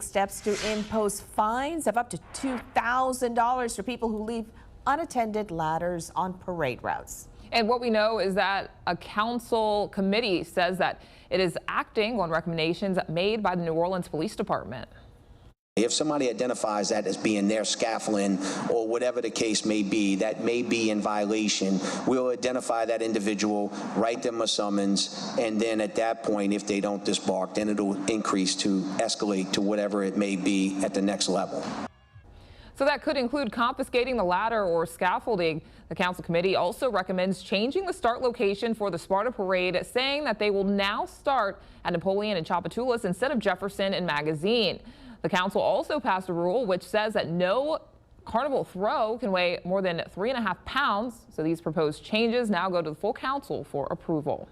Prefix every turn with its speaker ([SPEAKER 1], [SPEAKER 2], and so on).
[SPEAKER 1] Steps to impose fines of up to $2,000 for people who leave unattended ladders on parade routes.
[SPEAKER 2] And what we know is that a council committee says that it is acting on recommendations made by the New Orleans Police Department.
[SPEAKER 3] If somebody identifies that as being their scaffolding or whatever the case may be, that may be in violation, we'll identify that individual, write them a summons, and then at that point, if they don't disbark, then it'll increase to escalate to whatever it may be at the next level.
[SPEAKER 2] So that could include confiscating the ladder or scaffolding. The council committee also recommends changing the start location for the Sparta Parade, saying that they will now start at Napoleon and Tchoupitoulas instead of Jefferson and Magazine. The council also passed a rule which says that no carnival throw can weigh more than 3.5 pounds. So these proposed changes now go to the full council for approval.